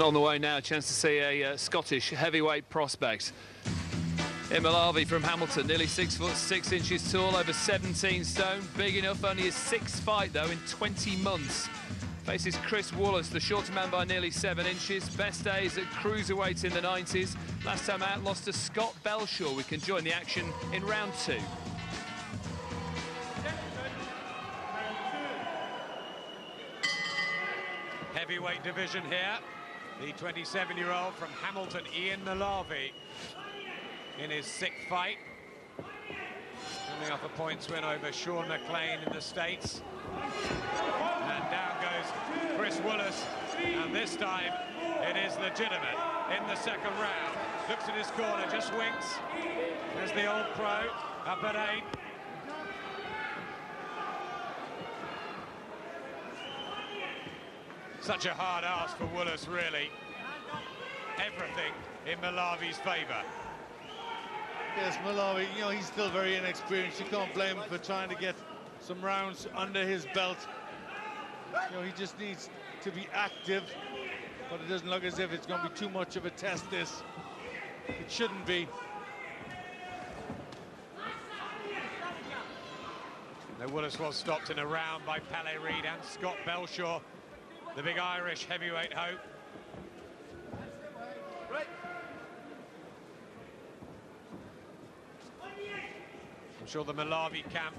On the way now, a chance to see a Scottish heavyweight prospect. Ian Millarvie from Hamilton, nearly 6 foot 6 inches tall, over 17 stone, big enough, only his 6th fight though in 20 months. Faces Chris Woollas, the shorter man by nearly 7 inches, best days at cruiserweight in the 90s. Last time out, lost to Scott Belshaw. We can join the action in round 2. Heavyweight division here. The 27-year-old from Hamilton, Ian Millarvie, in his 6th fight. Coming off a points win over Sean McLean in the States. And down goes Chris Woollas, and this time it is legitimate in the 2nd round. Looks at his corner, just winks. There's the old pro, up at 8. Such a hard ask for Woollas, really. Everything in Millarvie's favour. Yes, Millarvie, you know, he's still very inexperienced. You can't blame him for trying to get some rounds under his belt. You know, he just needs to be active, but it doesn't look as if it's going to be too much of a test, this. It shouldn't be. The Woollas was stopped in a round by Pele Reid and Scott Belshaw, the big Irish heavyweight hope. I'm sure the Millarvie camp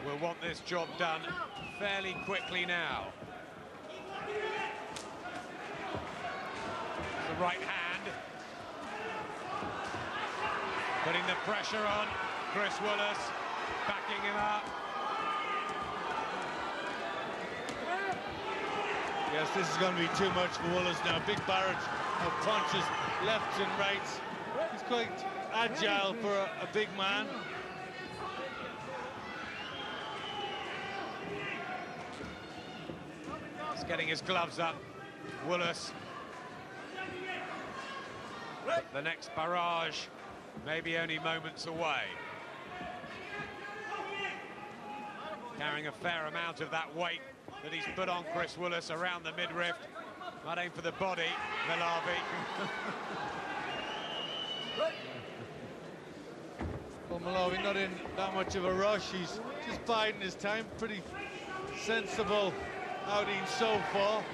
will want this job done fairly quickly now. The right hand. Putting the pressure on Chris Woollas, backing him up. Yes, this is going to be too much for Woollas now. Big Barrett of punches, lefts and rights. He's quite agile for a big man. He's getting his gloves up, Woollas. The next barrage maybe only moments away. Carrying a fair amount of that weight that he's put on Chris Woollas around the midriff. Might aim for the body, Millarvie. Well, Millarvie not in that much of a rush. He's just biding his time. Pretty sensible outing so far.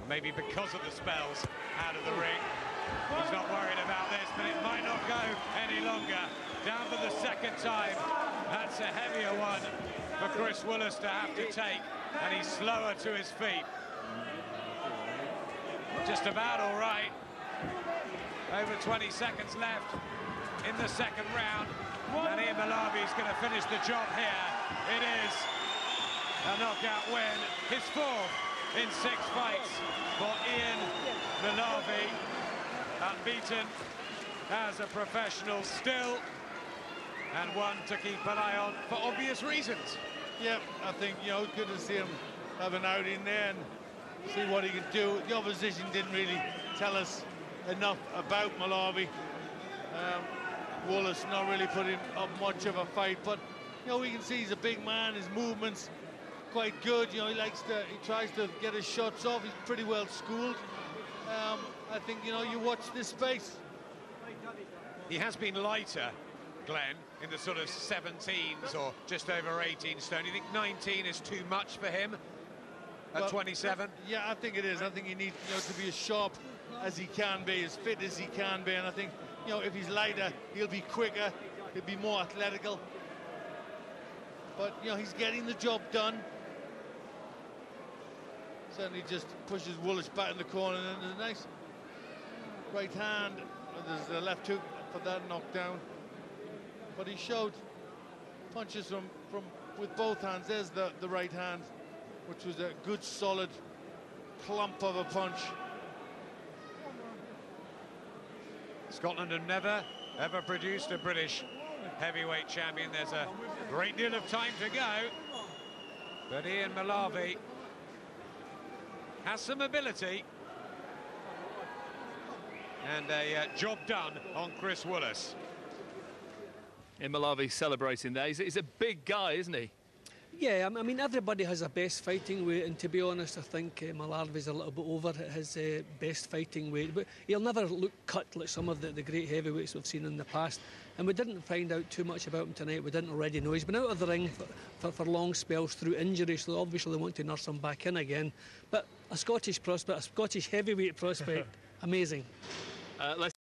Maybe because of the spells out of the ring. He's not worried about this, but it might not go any longer. Down for the 2nd time. That's a heavier one for Chris Woollas to have to take, and he's slower to his feet. Just about all right. Over 20 seconds left in the 2nd round, and Ian Millarvie is going to finish the job here. It is a knockout win, his 4th in 6 fights for Ian Millarvie, unbeaten as a professional still, and one to keep an eye on for obvious reasons. Yeah, I think, you know, good to see him have an outing there and see what he can do. The opposition didn't really tell us enough about Millarvie. Woollas not really putting up much of a fight, but you know, we can see he's a big man. His movements quite good. You know, he tries to get his shots off. He's pretty well schooled. I think, you know, you watch this space. He has been lighter, Glenn, in the sort of 17s or just over 18 stone. You think 19 is too much for him at 27? Yeah, I think it is. I think he needs, you know, to be as sharp as he can be, as fit as he can be, and I think, you know, if he's lighter, he'll be quicker, he'll be more athletical. But, you know, he's getting the job done. Certainly just pushes Woollas back in the corner, and there's a nice right hand. There's the left hook for that knockdown. But he showed punches from with both hands. There's the right hand, which was a good solid clump of a punch. Scotland have never ever produced a British heavyweight champion. There's a great deal of time to go, but Ian Millarvie has some ability and a job done on Chris Woollas. Ian Millarvie celebrating there. He's a big guy, isn't he? Yeah, I mean, everybody has a best fighting weight, and to be honest, I think Millarvie's a little bit over at his best fighting weight, but he'll never look cut like some of the great heavyweights we've seen in the past. And we didn't find out too much about him tonight. We didn't already know. He's been out of the ring for long spells through injury, so obviously they want to nurse him back in again. But a Scottish prospect, a Scottish heavyweight prospect, amazing. Let's